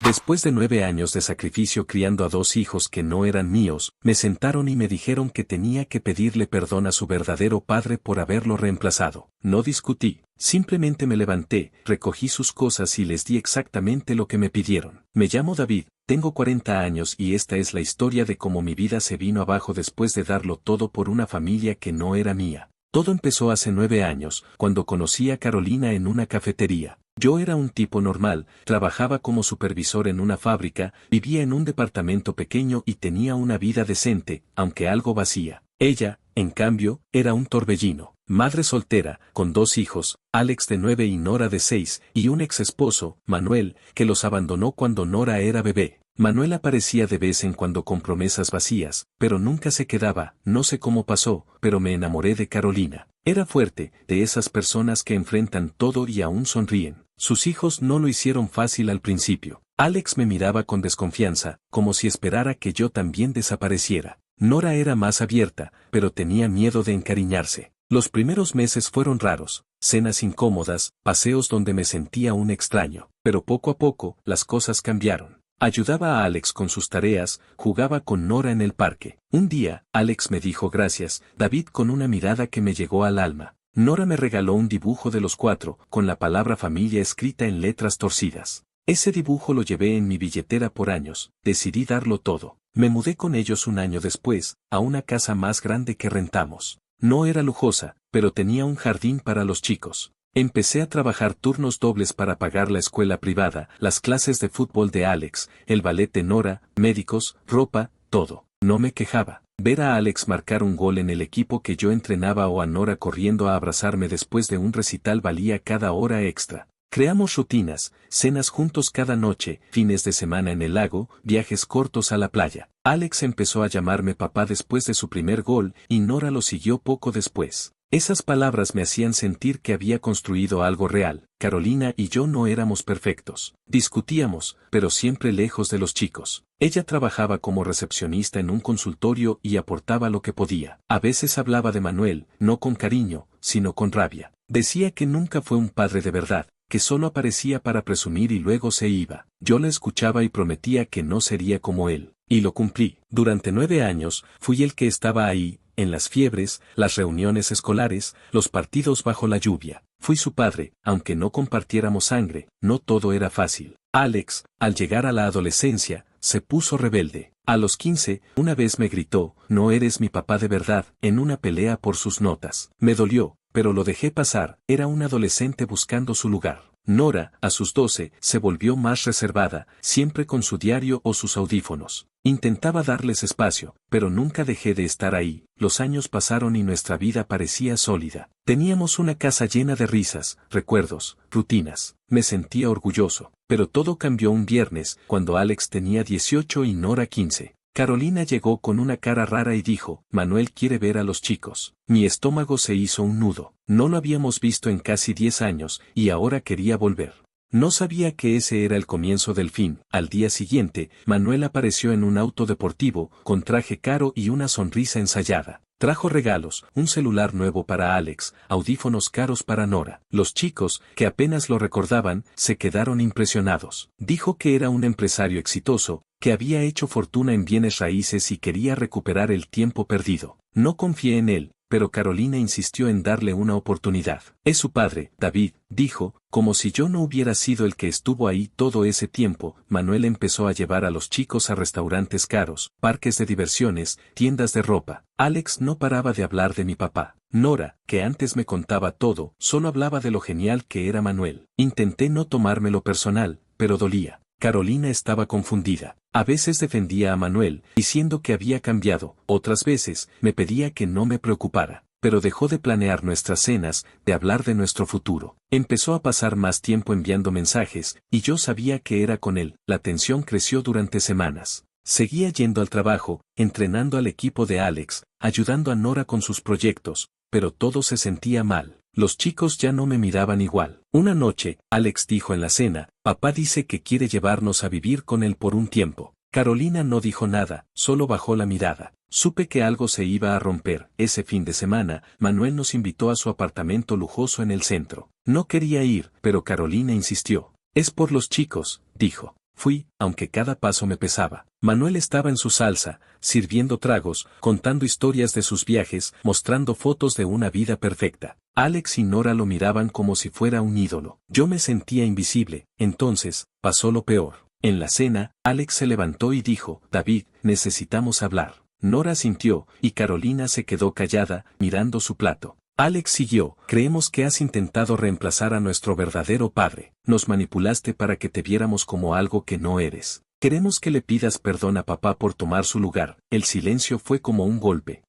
Después de 9 años de sacrificio criando a 2 hijos que no eran míos, me sentaron y me dijeron que tenía que pedirle perdón a su verdadero padre por haberlo reemplazado. No discutí, simplemente me levanté, recogí sus cosas y les di exactamente lo que me pidieron. Me llamo David, tengo 40 años y esta es la historia de cómo mi vida se vino abajo después de darlo todo por una familia que no era mía. Todo empezó hace 9 años, cuando conocí a Carolina en una cafetería. Yo era un tipo normal, trabajaba como supervisor en una fábrica, vivía en un departamento pequeño y tenía una vida decente, aunque algo vacía. Ella, en cambio, era un torbellino. Madre soltera, con 2 hijos, Alex de 9 y Nora de 6, y un ex esposo, Manuel, que los abandonó cuando Nora era bebé. Manuel aparecía de vez en cuando con promesas vacías, pero nunca se quedaba, no sé cómo pasó, pero me enamoré de Carolina. Era fuerte, de esas personas que enfrentan todo y aún sonríen. Sus hijos no lo hicieron fácil al principio. Alex me miraba con desconfianza, como si esperara que yo también desapareciera. Nora era más abierta, pero tenía miedo de encariñarse. Los primeros meses fueron raros, cenas incómodas, paseos donde me sentía un extraño, pero poco a poco, las cosas cambiaron. Ayudaba a Alex con sus tareas, jugaba con Nora en el parque. Un día, Alex me dijo gracias, David, con una mirada que me llegó al alma. Nora me regaló un dibujo de los 4, con la palabra familia escrita en letras torcidas. Ese dibujo lo llevé en mi billetera por años, decidí darlo todo. Me mudé con ellos un año después, a una casa más grande que rentamos. No era lujosa, pero tenía un jardín para los chicos. Empecé a trabajar turnos dobles para pagar la escuela privada, las clases de fútbol de Alex, el ballet de Nora, médicos, ropa, todo. No me quejaba. Ver a Alex marcar un gol en el equipo que yo entrenaba o a Nora corriendo a abrazarme después de un recital valía cada hora extra. Creamos rutinas, cenas juntos cada noche, fines de semana en el lago, viajes cortos a la playa. Alex empezó a llamarme papá después de su primer gol y Nora lo siguió poco después. Esas palabras me hacían sentir que había construido algo real. Carolina y yo no éramos perfectos. Discutíamos, pero siempre lejos de los chicos. Ella trabajaba como recepcionista en un consultorio y aportaba lo que podía. A veces hablaba de Manuel, no con cariño, sino con rabia. Decía que nunca fue un padre de verdad, que solo aparecía para presumir y luego se iba. Yo la escuchaba y prometía que no sería como él. Y lo cumplí. Durante 9 años, fui el que estaba ahí, en las fiebres, las reuniones escolares, los partidos bajo la lluvia. Fui su padre, aunque no compartiéramos sangre, no todo era fácil. Alex, al llegar a la adolescencia, se puso rebelde. A los 15, una vez me gritó, "No eres mi papá de verdad", en una pelea por sus notas. Me dolió, pero lo dejé pasar, era un adolescente buscando su lugar. Nora, a sus 12, se volvió más reservada, siempre con su diario o sus audífonos. Intentaba darles espacio, pero nunca dejé de estar ahí. Los años pasaron y nuestra vida parecía sólida. Teníamos una casa llena de risas, recuerdos, rutinas. Me sentía orgulloso, pero todo cambió un viernes, cuando Alex tenía 18 y Nora 15. Carolina llegó con una cara rara y dijo, "Manuel quiere ver a los chicos". Mi estómago se hizo un nudo. No lo habíamos visto en casi 10 años, y ahora quería volver. No sabía que ese era el comienzo del fin. Al día siguiente, Manuel apareció en un auto deportivo, con traje caro y una sonrisa ensayada. Trajo regalos, un celular nuevo para Alex, audífonos caros para Nora. Los chicos, que apenas lo recordaban, se quedaron impresionados. Dijo que era un empresario exitoso, que había hecho fortuna en bienes raíces y quería recuperar el tiempo perdido. No confié en él, pero Carolina insistió en darle una oportunidad. Es su padre, David, dijo, como si yo no hubiera sido el que estuvo ahí todo ese tiempo. Manuel empezó a llevar a los chicos a restaurantes caros, parques de diversiones, tiendas de ropa. Alex no paraba de hablar de mi papá. Nora, que antes me contaba todo, solo hablaba de lo genial que era Manuel. Intenté no tomármelo personal, pero dolía. Carolina estaba confundida. A veces defendía a Manuel, diciendo que había cambiado, otras veces, me pedía que no me preocupara. Pero dejó de planear nuestras cenas, de hablar de nuestro futuro. Empezó a pasar más tiempo enviando mensajes, y yo sabía que era con él. La tensión creció durante semanas. Seguía yendo al trabajo, entrenando al equipo de Alex, ayudando a Nora con sus proyectos, pero todo se sentía mal. Los chicos ya no me miraban igual. Una noche, Alex dijo en la cena, "Papá dice que quiere llevarnos a vivir con él por un tiempo". Carolina no dijo nada, solo bajó la mirada. Supe que algo se iba a romper. Ese fin de semana, Manuel nos invitó a su apartamento lujoso en el centro. No quería ir, pero Carolina insistió. "Es por los chicos", dijo. Fui, aunque cada paso me pesaba. Manuel estaba en su salsa, sirviendo tragos, contando historias de sus viajes, mostrando fotos de una vida perfecta. Alex y Nora lo miraban como si fuera un ídolo. Yo me sentía invisible. Entonces, pasó lo peor. En la cena, Alex se levantó y dijo, David, necesitamos hablar. Nora sintió, y Carolina se quedó callada, mirando su plato. Alex siguió, creemos que has intentado reemplazar a nuestro verdadero padre. Nos manipulaste para que te viéramos como algo que no eres. Queremos que le pidas perdón a papá por tomar su lugar. El silencio fue como un golpe.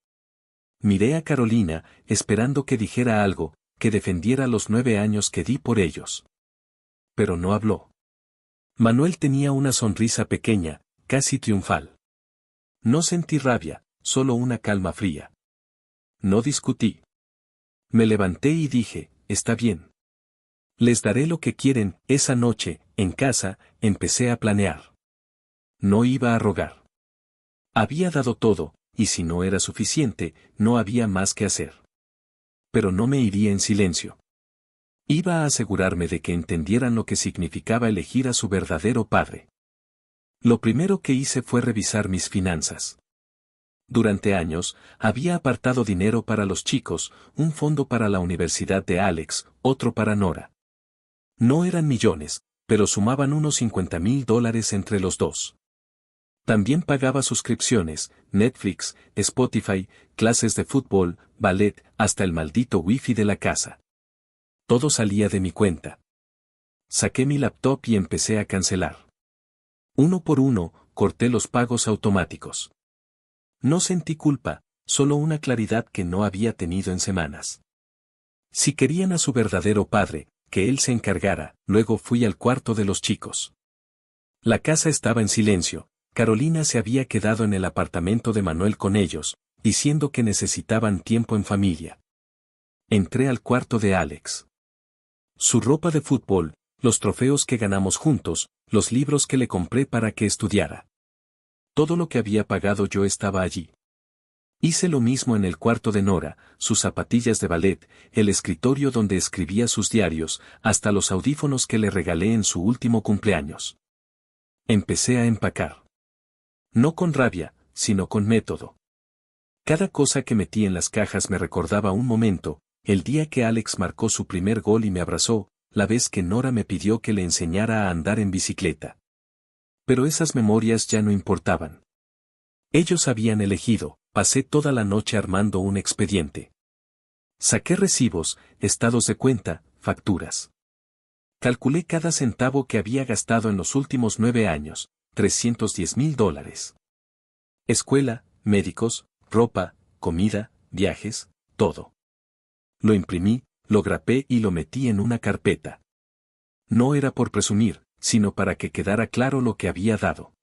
Miré a Carolina, esperando que dijera algo, que defendiera los 9 años que di por ellos. Pero no habló. Manuel tenía una sonrisa pequeña, casi triunfal. No sentí rabia, solo una calma fría. No discutí. Me levanté y dije, está bien. Les daré lo que quieren. Esa noche, en casa, empecé a planear. No iba a rogar. Había dado todo, y si no era suficiente, no había más que hacer. Pero no me iría en silencio. Iba a asegurarme de que entendieran lo que significaba elegir a su verdadero padre. Lo primero que hice fue revisar mis finanzas. Durante años, había apartado dinero para los chicos, un fondo para la universidad de Alex, otro para Nora. No eran millones, pero sumaban unos $50,000 entre los dos. También pagaba suscripciones, Netflix, Spotify, clases de fútbol, ballet, hasta el maldito wifi de la casa. Todo salía de mi cuenta. Saqué mi laptop y empecé a cancelar. Uno por uno, corté los pagos automáticos. No sentí culpa, solo una claridad que no había tenido en semanas. Si querían a su verdadero padre, que él se encargara. Luego fui al cuarto de los chicos. La casa estaba en silencio. Carolina se había quedado en el apartamento de Manuel con ellos, diciendo que necesitaban tiempo en familia. Entré al cuarto de Alex. Su ropa de fútbol, los trofeos que ganamos juntos, los libros que le compré para que estudiara. Todo lo que había pagado yo estaba allí. Hice lo mismo en el cuarto de Nora, sus zapatillas de ballet, el escritorio donde escribía sus diarios, hasta los audífonos que le regalé en su último cumpleaños. Empecé a empacar. No con rabia, sino con método. Cada cosa que metí en las cajas me recordaba un momento, el día que Alex marcó su primer gol y me abrazó, la vez que Nora me pidió que le enseñara a andar en bicicleta. Pero esas memorias ya no importaban. Ellos habían elegido. Pasé toda la noche armando un expediente. Saqué recibos, estados de cuenta, facturas. Calculé cada centavo que había gastado en los últimos 9 años, $310,000. Escuela, médicos, ropa, comida, viajes, todo. Lo imprimí, lo grapé y lo metí en una carpeta. No era por presumir, sino para que quedara claro lo que había dado.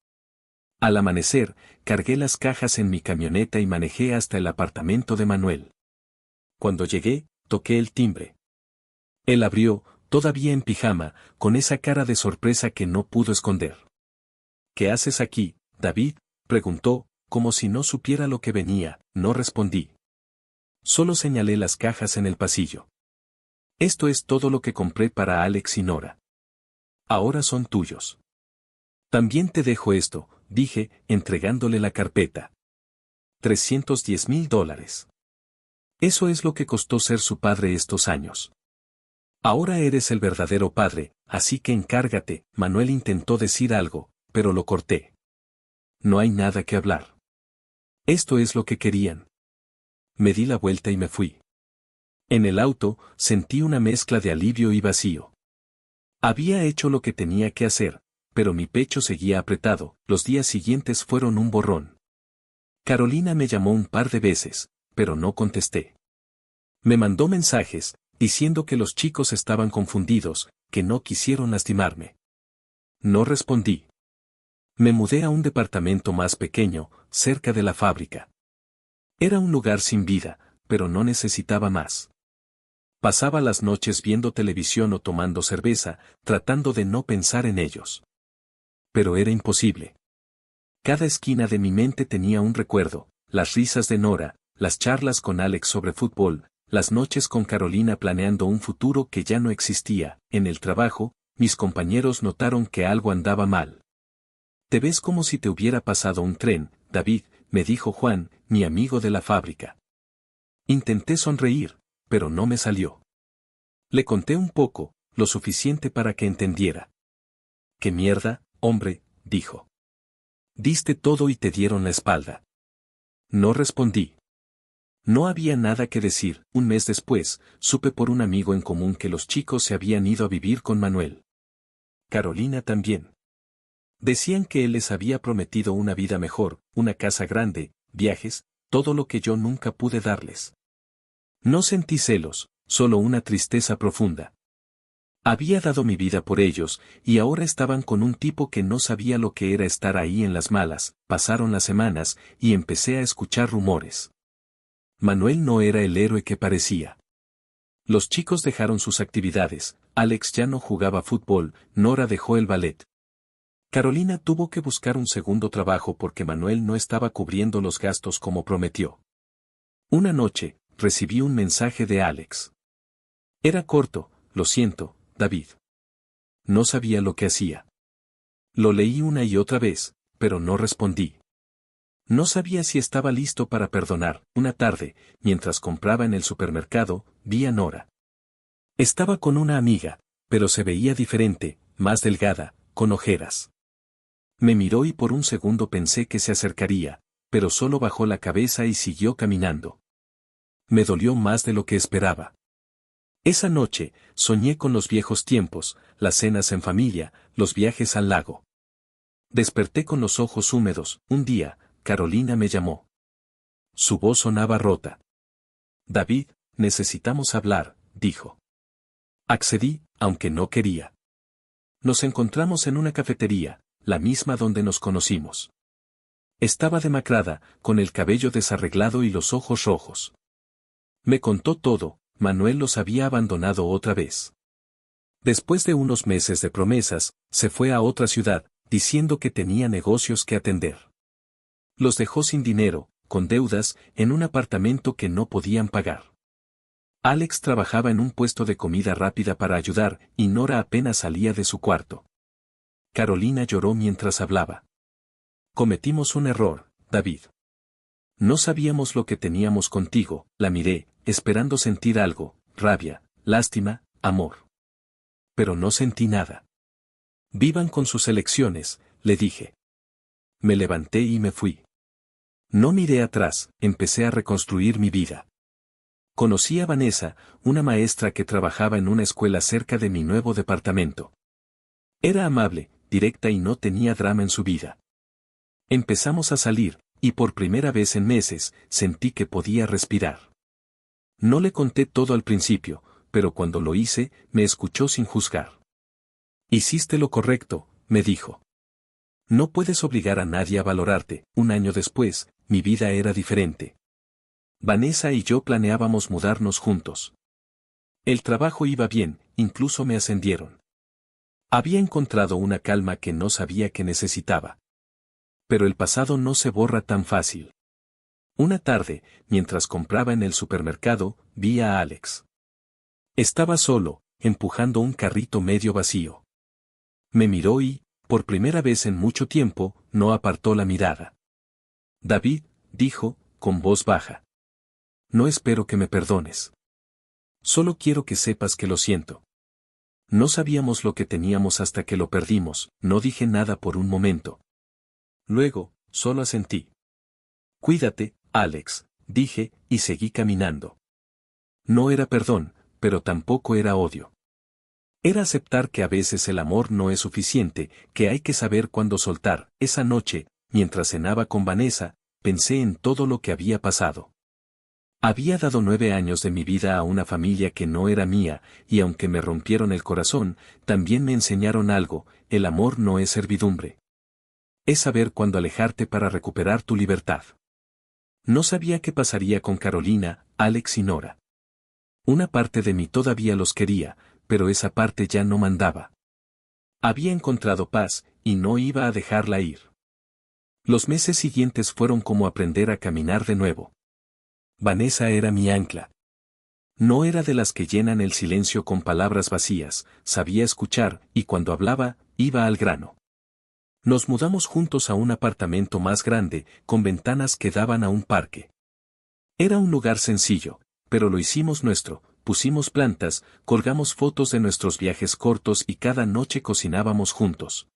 Al amanecer, cargué las cajas en mi camioneta y manejé hasta el apartamento de Manuel. Cuando llegué, toqué el timbre. Él abrió, todavía en pijama, con esa cara de sorpresa que no pudo esconder. ¿Qué haces aquí, David?, preguntó, como si no supiera lo que venía. No respondí. Solo señalé las cajas en el pasillo. Esto es todo lo que compré para Alex y Nora. Ahora son tuyos. También te dejo esto, dije, entregándole la carpeta. $310,000. Eso es lo que costó ser su padre estos años. Ahora eres el verdadero padre, así que encárgate. Manuel intentó decir algo, pero lo corté. No hay nada que hablar. Esto es lo que querían. Me di la vuelta y me fui. En el auto, sentí una mezcla de alivio y vacío. Había hecho lo que tenía que hacer, pero mi pecho seguía apretado. Los días siguientes fueron un borrón. Carolina me llamó un par de veces, pero no contesté. Me mandó mensajes, diciendo que los chicos estaban confundidos, que no quisieron lastimarme. No respondí. Me mudé a un departamento más pequeño, cerca de la fábrica. Era un lugar sin vida, pero no necesitaba más. Pasaba las noches viendo televisión o tomando cerveza, tratando de no pensar en ellos. Pero era imposible. Cada esquina de mi mente tenía un recuerdo, las risas de Nora, las charlas con Alex sobre fútbol, las noches con Carolina planeando un futuro que ya no existía. En el trabajo, mis compañeros notaron que algo andaba mal. Te ves como si te hubiera pasado un tren, David, me dijo Juan, mi amigo de la fábrica. Intenté sonreír, pero no me salió. Le conté un poco, lo suficiente para que entendiera. «¿Qué mierda, hombre?», dijo. «Diste todo y te dieron la espalda». No respondí. No había nada que decir. Un mes después, supe por un amigo en común que los chicos se habían ido a vivir con Manuel. Carolina también. Decían que él les había prometido una vida mejor, una casa grande, viajes, todo lo que yo nunca pude darles. No sentí celos, solo una tristeza profunda. Había dado mi vida por ellos, y ahora estaban con un tipo que no sabía lo que era estar ahí en las malas. Pasaron las semanas, y empecé a escuchar rumores. Manuel no era el héroe que parecía. Los chicos dejaron sus actividades, Alex ya no jugaba fútbol, Nora dejó el ballet. Carolina tuvo que buscar un segundo trabajo porque Manuel no estaba cubriendo los gastos como prometió. Una noche, recibí un mensaje de Alex. Era corto: «Lo siento, David». No sabía lo que hacía. Lo leí una y otra vez, pero no respondí. No sabía si estaba listo para perdonar. Una tarde, mientras compraba en el supermercado, vi a Nora. Estaba con una amiga, pero se veía diferente, más delgada, con ojeras. Me miró y por un segundo pensé que se acercaría, pero solo bajó la cabeza y siguió caminando. Me dolió más de lo que esperaba. Esa noche, soñé con los viejos tiempos, las cenas en familia, los viajes al lago. Desperté con los ojos húmedos. Un día, Carolina me llamó. Su voz sonaba rota. «David, necesitamos hablar», dijo. Accedí, aunque no quería. Nos encontramos en una cafetería, la misma donde nos conocimos. Estaba demacrada, con el cabello desarreglado y los ojos rojos. Me contó todo. Manuel los había abandonado otra vez. Después de unos meses de promesas, se fue a otra ciudad, diciendo que tenía negocios que atender. Los dejó sin dinero, con deudas, en un apartamento que no podían pagar. Alex trabajaba en un puesto de comida rápida para ayudar, y Nora apenas salía de su cuarto. Carolina lloró mientras hablaba. «Cometimos un error, David. No sabíamos lo que teníamos contigo», la miré, esperando sentir algo: rabia, lástima, amor. Pero no sentí nada. «Vivan con sus elecciones», le dije. Me levanté y me fui. No miré atrás, empecé a reconstruir mi vida. Conocí a Vanessa, una maestra que trabajaba en una escuela cerca de mi nuevo departamento. Era amable, directa y no tenía drama en su vida. Empezamos a salir, y por primera vez en meses, sentí que podía respirar. No le conté todo al principio, pero cuando lo hice, me escuchó sin juzgar. «Hiciste lo correcto», me dijo. «No puedes obligar a nadie a valorarte». Un año después, mi vida era diferente. Vanessa y yo planeábamos mudarnos juntos. El trabajo iba bien, incluso me ascendieron. Había encontrado una calma que no sabía que necesitaba. Pero el pasado no se borra tan fácil. Una tarde, mientras compraba en el supermercado, vi a Alex. Estaba solo, empujando un carrito medio vacío. Me miró y, por primera vez en mucho tiempo, no apartó la mirada. «David», dijo, con voz baja. «No espero que me perdones. Solo quiero que sepas que lo siento. No sabíamos lo que teníamos hasta que lo perdimos». No dije nada por un momento. Luego, solo asentí. «Cuídate, Alex», dije, y seguí caminando. No era perdón, pero tampoco era odio. Era aceptar que a veces el amor no es suficiente, que hay que saber cuándo soltar. Esa noche, mientras cenaba con Vanessa, pensé en todo lo que había pasado. Había dado 9 años de mi vida a una familia que no era mía, y aunque me rompieron el corazón, también me enseñaron algo: el amor no es servidumbre. Es saber cuándo alejarte para recuperar tu libertad. No sabía qué pasaría con Carolina, Alex y Nora. Una parte de mí todavía los quería, pero esa parte ya no mandaba. Había encontrado paz, y no iba a dejarla ir. Los meses siguientes fueron como aprender a caminar de nuevo. Vanessa era mi ancla. No era de las que llenan el silencio con palabras vacías, sabía escuchar, y cuando hablaba, iba al grano. Nos mudamos juntos a un apartamento más grande, con ventanas que daban a un parque. Era un lugar sencillo, pero lo hicimos nuestro, pusimos plantas, colgamos fotos de nuestros viajes cortos y cada noche cocinábamos juntos.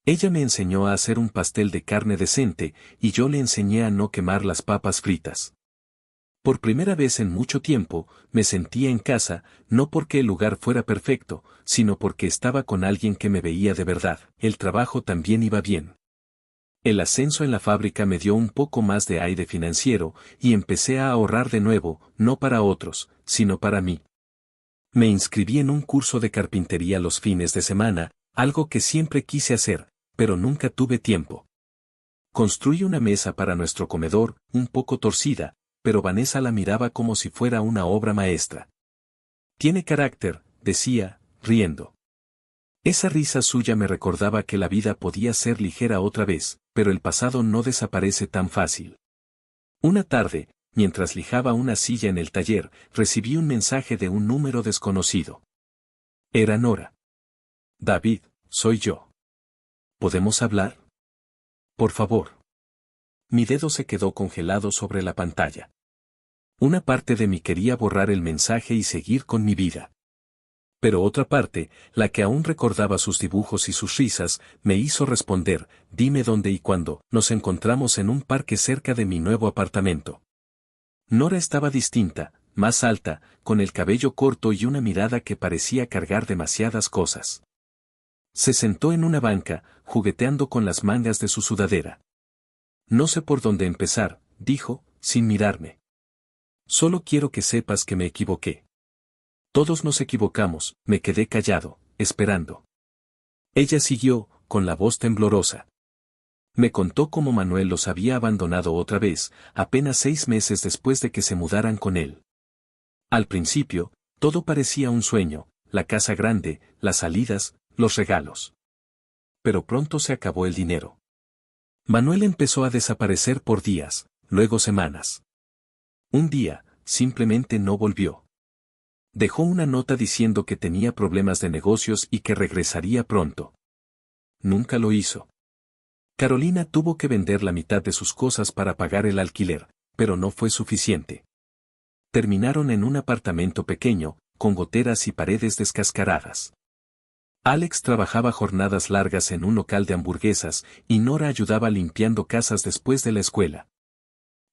Ella me enseñó a hacer un pastel de carne decente y yo le enseñé a no quemar las papas fritas. Por primera vez en mucho tiempo, me sentía en casa, no porque el lugar fuera perfecto, sino porque estaba con alguien que me veía de verdad. El trabajo también iba bien. El ascenso en la fábrica me dio un poco más de aire financiero y empecé a ahorrar de nuevo, no para otros, sino para mí. Me inscribí en un curso de carpintería los fines de semana, algo que siempre quise hacer, pero nunca tuve tiempo. Construí una mesa para nuestro comedor, un poco torcida, pero Vanessa la miraba como si fuera una obra maestra. Tiene carácter, decía, riendo. Esa risa suya me recordaba que la vida podía ser ligera otra vez, pero el pasado no desaparece tan fácil. Una tarde, mientras lijaba una silla en el taller, recibí un mensaje de un número desconocido. Era Nora. David, soy yo. ¿Podemos hablar? Por favor. Mi dedo se quedó congelado sobre la pantalla. Una parte de mí quería borrar el mensaje y seguir con mi vida. Pero otra parte, la que aún recordaba sus dibujos y sus risas, me hizo responder, dime dónde y cuándo. Nos encontramos en un parque cerca de mi nuevo apartamento. Nora estaba distinta, más alta, con el cabello corto y una mirada que parecía cargar demasiadas cosas. Se sentó en una banca, jugueteando con las mangas de su sudadera. No sé por dónde empezar, dijo, sin mirarme. Solo quiero que sepas que me equivoqué. Todos nos equivocamos, me quedé callado, esperando. Ella siguió, con la voz temblorosa. Me contó cómo Manuel los había abandonado otra vez, apenas 6 meses después de que se mudaran con él. Al principio, todo parecía un sueño, la casa grande, las salidas, los regalos. Pero pronto se acabó el dinero. Manuel empezó a desaparecer por días, luego semanas. Un día, simplemente no volvió. Dejó una nota diciendo que tenía problemas de negocios y que regresaría pronto. Nunca lo hizo. Carolina tuvo que vender la mitad de sus cosas para pagar el alquiler, pero no fue suficiente. Terminaron en un apartamento pequeño, con goteras y paredes descascaradas. Alex trabajaba jornadas largas en un local de hamburguesas y Nora ayudaba limpiando casas después de la escuela.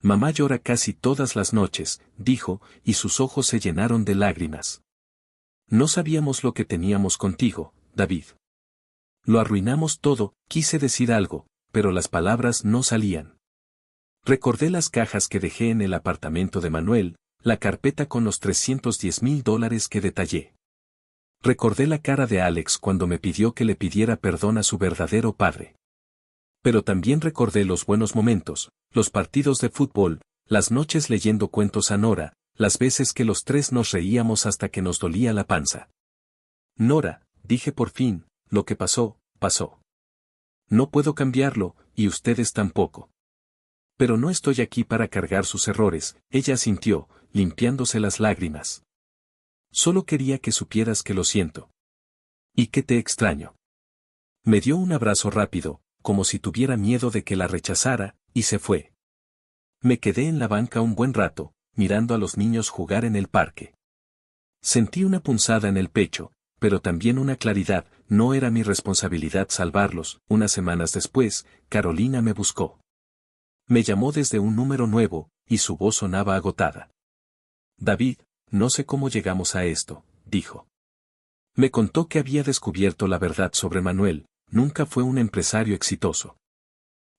Mamá llora casi todas las noches, dijo, y sus ojos se llenaron de lágrimas. No sabíamos lo que teníamos contigo, David. Lo arruinamos todo, quise decir algo, pero las palabras no salían. Recordé las cajas que dejé en el apartamento de Manuel, la carpeta con los $310,000 que detallé. Recordé la cara de Alex cuando me pidió que le pidiera perdón a su verdadero padre. Pero también recordé los buenos momentos, los partidos de fútbol, las noches leyendo cuentos a Nora, las veces que los tres nos reíamos hasta que nos dolía la panza. Nora, dije por fin, lo que pasó, pasó. No puedo cambiarlo, y ustedes tampoco. Pero no estoy aquí para cargar sus errores, ella asintió, limpiándose las lágrimas. Solo quería que supieras que lo siento. Y que te extraño. Me dio un abrazo rápido, como si tuviera miedo de que la rechazara, y se fue. Me quedé en la banca un buen rato, mirando a los niños jugar en el parque. Sentí una punzada en el pecho, pero también una claridad, no era mi responsabilidad salvarlos. Unas semanas después, Carolina me buscó. Me llamó desde un número nuevo, y su voz sonaba agotada. David, no sé cómo llegamos a esto, dijo. Me contó que había descubierto la verdad sobre Manuel, nunca fue un empresario exitoso.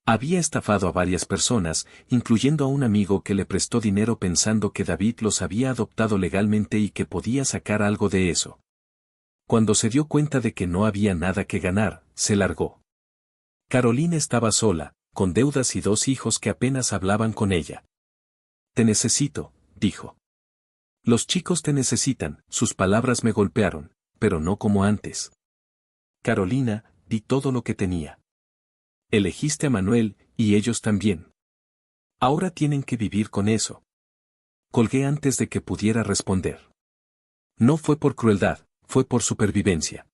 Había estafado a varias personas, incluyendo a un amigo que le prestó dinero pensando que David los había adoptado legalmente y que podía sacar algo de eso. Cuando se dio cuenta de que no había nada que ganar, se largó. Carolina estaba sola, con deudas y 2 hijos que apenas hablaban con ella. Te necesito, dijo. Los chicos te necesitan, sus palabras me golpearon, pero no como antes. Carolina, di todo lo que tenía. Elegiste a Manuel, y ellos también. Ahora tienen que vivir con eso. Colgué antes de que pudiera responder. No fue por crueldad, fue por supervivencia.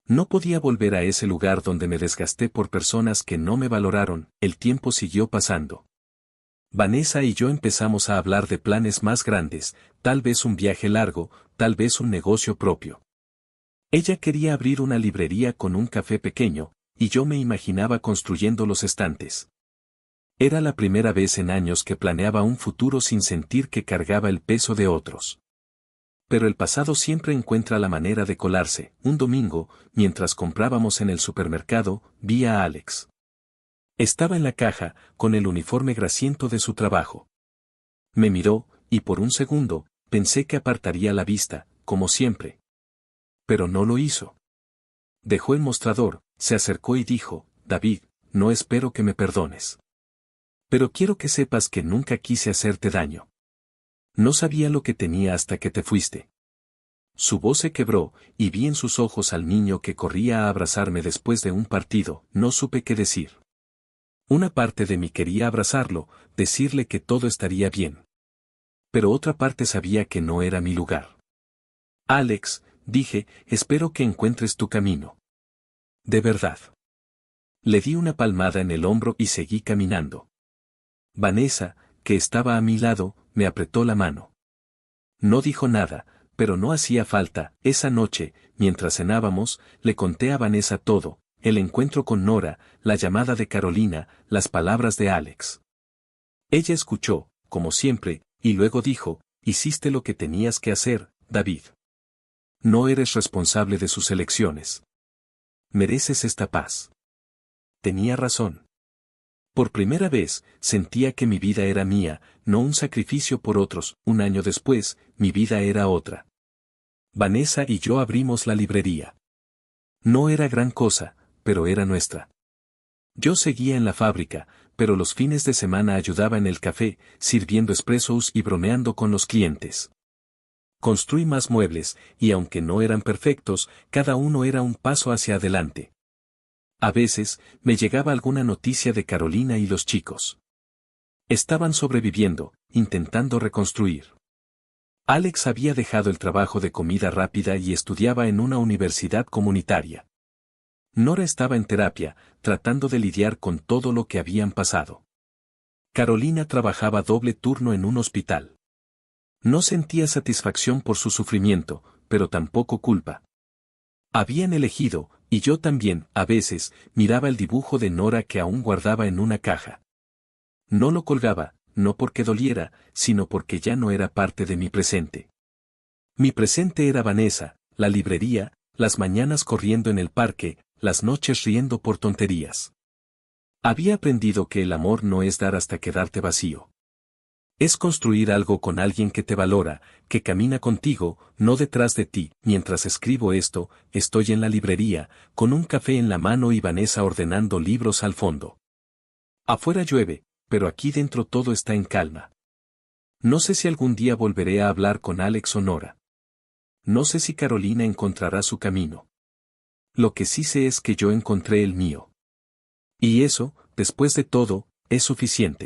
No podía volver a ese lugar donde me desgasté por personas que no me valoraron. El tiempo siguió pasando. Vanessa y yo empezamos a hablar de planes más grandes, tal vez un viaje largo, tal vez un negocio propio. Ella quería abrir una librería con un café pequeño, y yo me imaginaba construyendo los estantes. Era la primera vez en años que planeaba un futuro sin sentir que cargaba el peso de otros. Pero el pasado siempre encuentra la manera de colarse. Un domingo, mientras comprábamos en el supermercado, vi a Alex. Estaba en la caja, con el uniforme grasiento de su trabajo. Me miró, y por un segundo, pensé que apartaría la vista, como siempre. Pero no lo hizo. Dejó el mostrador, se acercó y dijo, David, no espero que me perdones. Pero quiero que sepas que nunca quise hacerte daño. No sabía lo que tenía hasta que te fuiste. Su voz se quebró, y vi en sus ojos al niño que corría a abrazarme después de un partido. No supe qué decir. Una parte de mí quería abrazarlo, decirle que todo estaría bien. Pero otra parte sabía que no era mi lugar. Alex, dije, espero que encuentres tu camino. De verdad. Le di una palmada en el hombro y seguí caminando. Vanessa, que estaba a mi lado, me apretó la mano. No dijo nada, pero no hacía falta. Esa noche, mientras cenábamos, le conté a Vanessa todo, el encuentro con Nora, la llamada de Carolina, las palabras de Alex. Ella escuchó, como siempre, y luego dijo, hiciste lo que tenías que hacer, David. No eres responsable de sus elecciones. Mereces esta paz. Tenía razón. Por primera vez, sentía que mi vida era mía, no un sacrificio por otros. Un año después, mi vida era otra. Vanessa y yo abrimos la librería. No era gran cosa, pero era nuestra. Yo seguía en la fábrica, pero los fines de semana ayudaba en el café, sirviendo espressos y bromeando con los clientes. Construí más muebles, y aunque no eran perfectos, cada uno era un paso hacia adelante. A veces, me llegaba alguna noticia de Carolina y los chicos. Estaban sobreviviendo, intentando reconstruir. Alex había dejado el trabajo de comida rápida y estudiaba en una universidad comunitaria. Nora estaba en terapia, tratando de lidiar con todo lo que habían pasado. Carolina trabajaba doble turno en un hospital. No sentía satisfacción por su sufrimiento, pero tampoco culpa. Habían elegido, y yo también, a veces, miraba el dibujo de Nora que aún guardaba en una caja. No lo colgaba, no porque doliera, sino porque ya no era parte de mi presente. Mi presente era Vanessa, la librería, las mañanas corriendo en el parque, las noches riendo por tonterías. Había aprendido que el amor no es dar hasta quedarte vacío. Es construir algo con alguien que te valora, que camina contigo, no detrás de ti. Mientras escribo esto, estoy en la librería, con un café en la mano y Vanessa ordenando libros al fondo. Afuera llueve, pero aquí dentro todo está en calma. No sé si algún día volveré a hablar con Alex o Nora. No sé si Carolina encontrará su camino. Lo que sí sé es que yo encontré el mío. Y eso, después de todo, es suficiente.